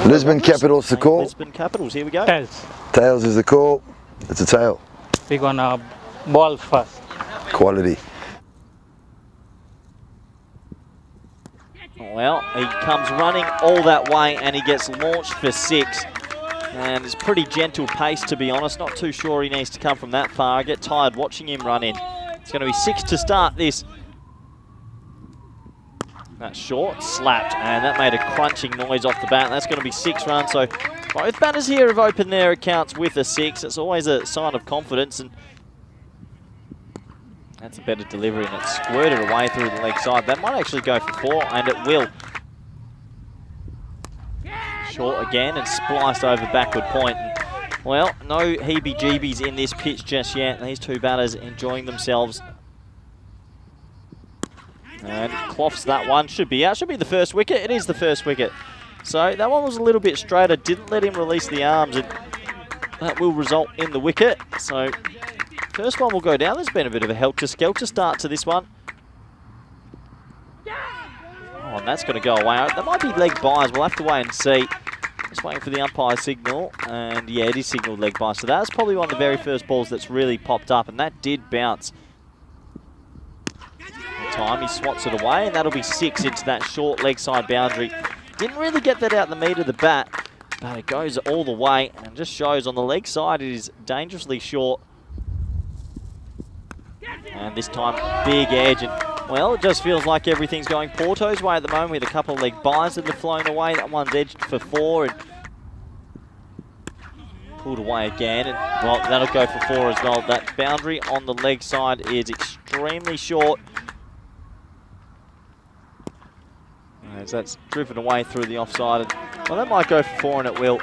Lisbon Capitals the call. Lisbon Capitals, here we go. Tails. Tails is the call. It's a tail. We're gonna ball first. Quality. Well, he comes running all that way and he gets launched for 6. And it's pretty gentle pace, to be honest. Not too sure he needs to come from that far. I get tired watching him run in. It's going to be 6 to start this. That's short, slapped, and that made a crunching noise off the bat. That's going to be 6 runs. So both batters here have opened their accounts with a 6. It's always a sign of confidence, and that's a better delivery, and it's squirted away through the leg side. That might actually go for 4, and it will. Short again and spliced over backward point. And, well, no heebie-jeebies in this pitch just yet. These two batters enjoying themselves. And cloths that one. Should be out. Should be the first wicket. It is the first wicket. So that one was a little bit straighter. Didn't let him release the arms, and that will result in the wicket. So first one will go down. There's been a bit of a helter-skelter start to this one. Oh, and that's going to go away. That might be leg byes. We'll have to wait and see. Just waiting for the umpire signal. And yeah, it is signalled leg by. So that's probably one of the very first balls that's really popped up. And that did bounce. Time he swats it away, and that'll be 6 into that short leg side boundary. Didn't really get that out the meat of the bat, but it goes all the way and just shows on the leg side it is dangerously short. And this time, big edge, and well, it just feels like everything's going Porto's way at the moment with a couple of leg byes that have flown away. That one's edged for 4 and pulled away again, and well, that'll go for 4 as well. That boundary on the leg side is extremely short. As that's driven away through the offside. And, well, that might go for 4, and it will.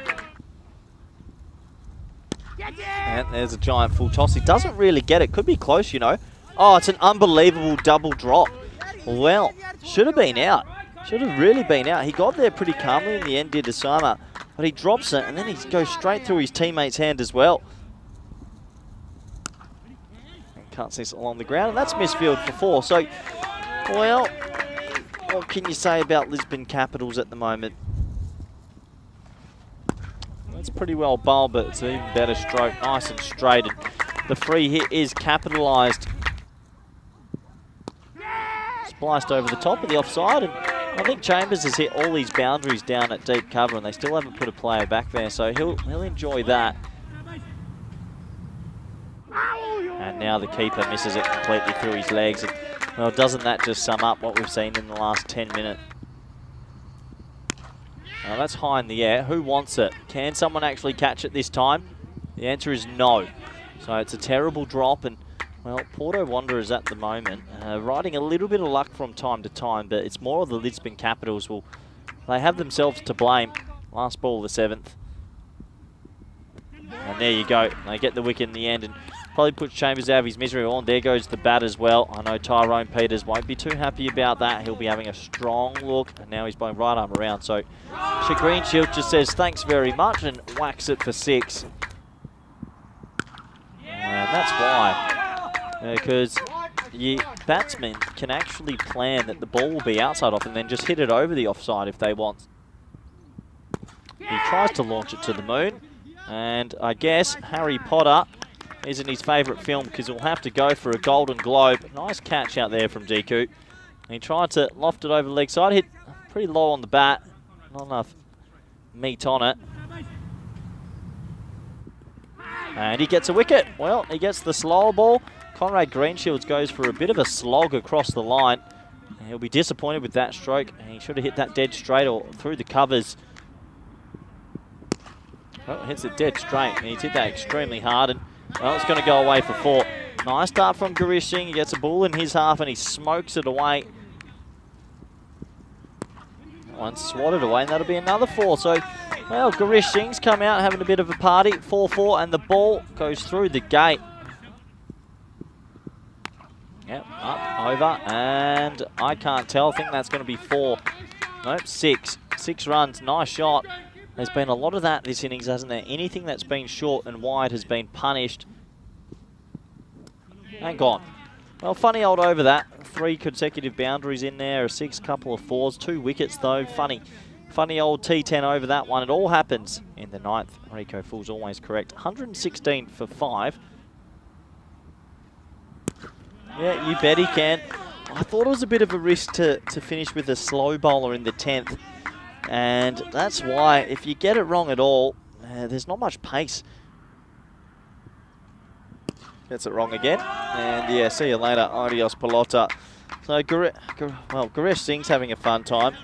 And there's a giant full toss. He doesn't really get it. Could be close, you know. Oh, it's an unbelievable double drop. Well, should have been out. Should have really been out. He got there pretty calmly in the end, did Asama. But he drops it, and then he goes straight through his teammate's hand as well. And cuts this along the ground, and that's misfield for 4. So, well, what can you say about Lisbon Capitals at the moment? It's pretty well bowled, but it's an even better stroke. Nice and straight. And the free hit is capitalised. Spliced over the top of the offside. And I think Chambers has hit all these boundaries down at deep cover, and they still haven't put a player back there. So he'll enjoy that. And now the keeper misses it completely through his legs. And, well, doesn't that just sum up what we've seen in the last 10 minutes? Now that's high in the air. Who wants it? Can someone actually catch it this time? The answer is no. So it's a terrible drop, and well, Porto Wanderers at the moment riding a little bit of luck from time to time, but it's more of the Lisbon Capitals. They have themselves to blame. Last ball of the 7th. And there you go. They get the wicket in the end, and probably puts Chambers out of his misery. Oh, and there goes the bat as well. I know Tyrone Peters won't be too happy about that. He'll be having a strong look, and now he's going right arm around. So Greenshield just says thanks very much and whacks it for 6. And that's why. Because your batsmen can actually plan that the ball will be outside off and then just hit it over the offside if they want. He tries to launch it to the moon, and I guess Harry Potter isn't his favourite film because he'll have to go for a Golden Globe. Nice catch out there from Deku. He tried to loft it over the leg side, hit pretty low on the bat. Not enough meat on it. And he gets a wicket. Well, he gets the slower ball. Conrad Greenshields goes for a bit of a slog across the line. And he'll be disappointed with that stroke. And he should have hit that dead straight or through the covers. Well, hits it dead straight. And he's hit that extremely hard. And well, it's going to go away for 4. Nice start from Garish Singh. He gets a ball in his half and he smokes it away. One swatted away, and that'll be another 4. So, well, Garish Singh's come out having a bit of a party. 4-4, and the ball goes through the gate. Yep, up, over, and I can't tell. I think that's going to be 4. Nope, 6. 6 runs. Nice shot. There's been a lot of that this innings, hasn't there? Anything that's been short and wide has been punished. And gone. Well, funny old over that. 3 consecutive boundaries in there, a 6, couple of 4s, 2 wickets though. Funny Funny old T10 over that one. It all happens in the 9th. Rico Full's always correct. 116 for 5. Yeah, you bet he can. I thought it was a bit of a risk to finish with a slow bowler in the 10th. And that's why, if you get it wrong at all, there's not much pace. Gets it wrong again. And yeah, see you later. Adios, pelota. So, Garesh Singh's having a fun time.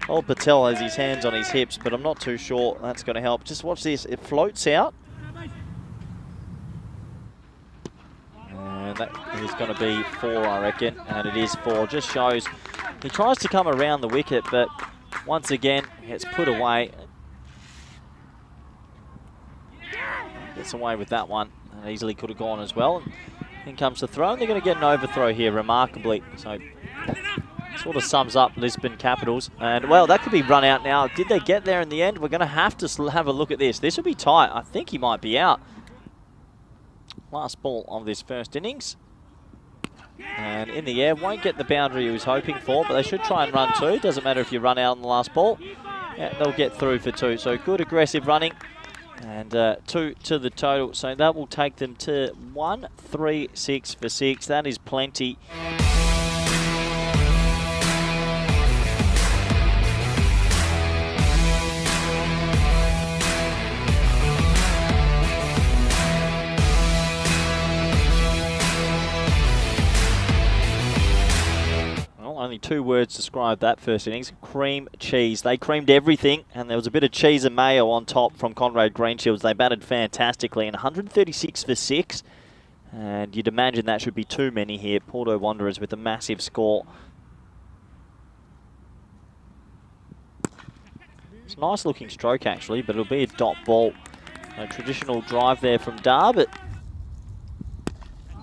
Old Patel has his hands on his hips, but I'm not too sure that's going to help. Just watch this. It floats out. And that is going to be 4, I reckon. And it is 4. Just shows he tries to come around the wicket, but once again, gets put away. Gets away with that one. And easily could have gone as well. In comes the throw, and they're going to get an overthrow here, remarkably. So, sort of sums up Lisbon Capitals. And, well, that could be run out now. Did they get there in the end? We're going to have to have a look at this. This will be tight. I think he might be out. Last ball of this first innings. And in the air, won't get the boundary he was hoping for, but they should try and run 2. Doesn't matter if you run out on the last ball. Yeah, they'll get through for 2. So, good aggressive running. And 2 to the total. So that will take them to 1-3-6 for 6. That is plenty. Only 2 words describe that first innings. Cream cheese. They creamed everything, and there was a bit of cheese and mayo on top from Conrad Greenshields. They batted fantastically, and 136 for 6. And you'd imagine that should be too many here. Porto Wanderers with a massive score. It's a nice looking stroke actually, but it'll be a dot ball. A traditional drive there from Dar, but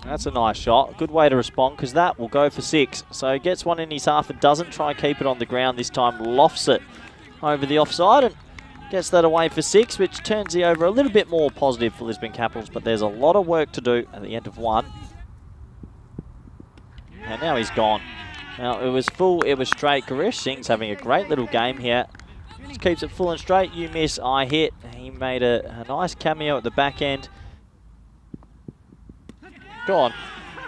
that's a nice shot. Good way to respond, because that will go for 6. So he gets one in his half and doesn't try and keep it on the ground this time. Lofts it over the offside and gets that away for 6, which turns the over a little bit more positive for Lisbon Capitals. But there's a lot of work to do at the end of 1. And now he's gone. Now it was full, it was straight. Garesh Singh's having a great little game here. Just keeps it full and straight. You miss, I hit. He made a nice cameo at the back end. Go on.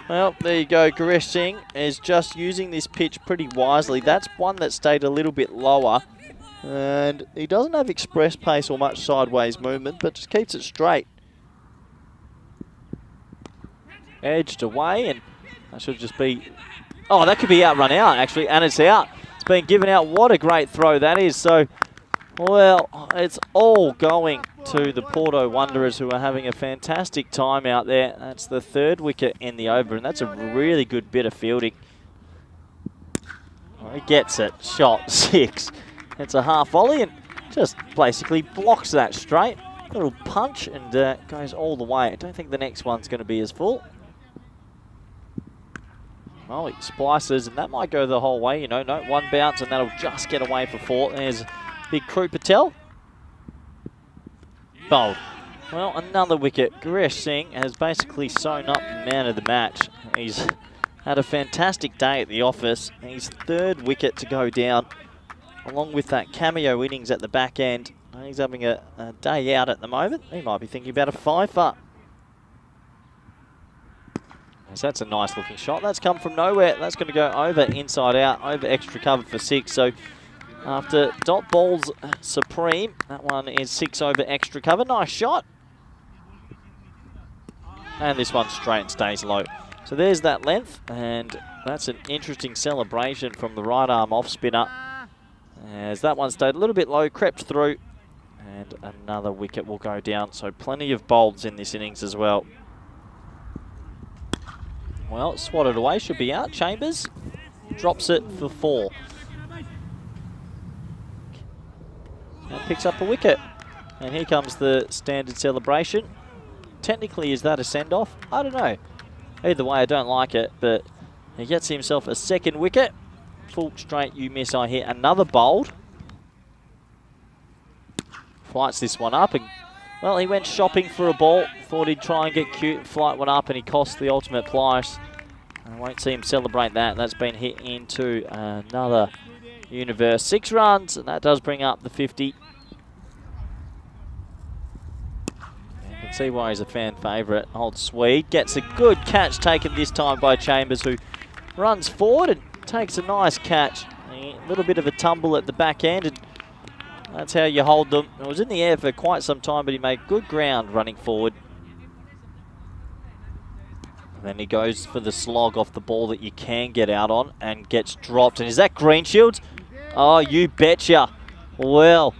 Well, there you go. Garesh Singh is just using this pitch pretty wisely. That's one that stayed a little bit lower. And he doesn't have express pace or much sideways movement, but just keeps it straight. Edged away, and that should just be... Oh, that could be out, run out, actually, and it's out. It's been given out. What a great throw that is. So, well, it's all going to the Porto Wanderers, who are having a fantastic time out there. That's the 3rd wicket in the over, and that's a really good bit of fielding. Oh, he gets it. Shot 6. It's a half volley and just basically blocks that straight. Little punch and goes all the way. I don't think the next one's going to be as full. Well, he splices, and that might go the whole way. You know, no, 1 bounce, and that'll just get away for 4. There's big Crew Patel. Bowled. Well, another wicket. Garesh Singh has basically sewn up man of the match. He's had a fantastic day at the office. His 3rd wicket to go down, along with that cameo innings at the back end. He's having a day out at the moment. He might be thinking about a 5-fer. So that's a nice looking shot. That's come from nowhere. That's going to go over, inside out, over extra cover for 6. So after dot balls supreme, that one is 6 over extra cover. Nice shot. And this one straight and stays low. So there's that length, and that's an interesting celebration from the right arm off spinner. As that one stayed a little bit low, crept through, and another wicket will go down. So plenty of bolds in this innings as well. Well, swatted away, should be out. Chambers drops it for 4. And picks up a wicket. And here comes the standard celebration. Technically, is that a send-off? I don't know. Either way, I don't like it, but he gets himself a 2nd wicket. Full straight, you miss, I hit. Another bold. Flights this one up, and well, he went shopping for a ball. Thought he'd try and get cute, flight one up, and he cost the ultimate pliers. I won't see him celebrate that. That's been hit into another Universe 6 runs, and that does bring up the 50. You can see why he's a fan favourite. Old Swede gets a good catch taken this time by Chambers, who runs forward and takes a nice catch. A little bit of a tumble at the back end, and that's how you hold them. It was in the air for quite some time, but he made good ground running forward. And then he goes for the slog off the ball that you can get out on and gets dropped. And is that Greenshields? Oh, you betcha. Well,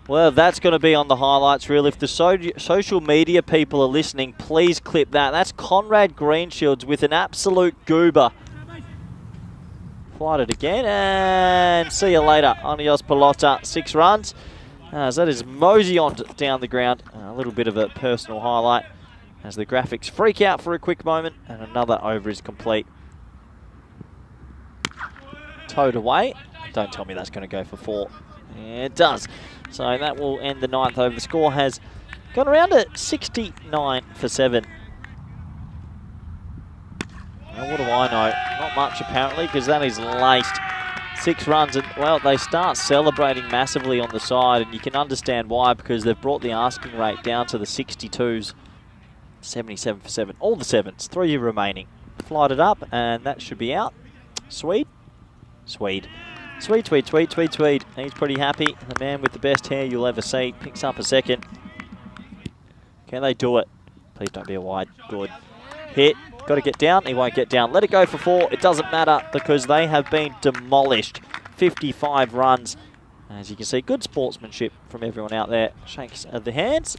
that's going to be on the highlights reel. If the social media people are listening, please clip that. That's Conrad Greenshields with an absolute goober. Flight it again, and see you later. Anios Pelota, 6 runs. As that is mosey on down the ground. A little bit of a personal highlight as the graphics freak out for a quick moment, and another over is complete. Towed away. Don't tell me that's going to go for 4. Yeah, it does. So that will end the 9th over. The score has gone around at 69 for 7. Well, what do I know? Not much apparently, because that is laced. 6 runs, and well, they start celebrating massively on the side, and you can understand why, because they've brought the asking rate down to the 62s. 77 for 7. All the 7s. 3 remaining. Flight it up, and that should be out. Swede. Swede. Sweet, sweet, sweet, sweet, sweet. He's pretty happy. The man with the best hair you'll ever see. Picks up a 2nd. Can they do it? Please don't be a wide. Good. Hit. Got to get down. He won't get down. Let it go for 4. It doesn't matter because they have been demolished. 55 runs. As you can see, good sportsmanship from everyone out there. Shakes of the hands.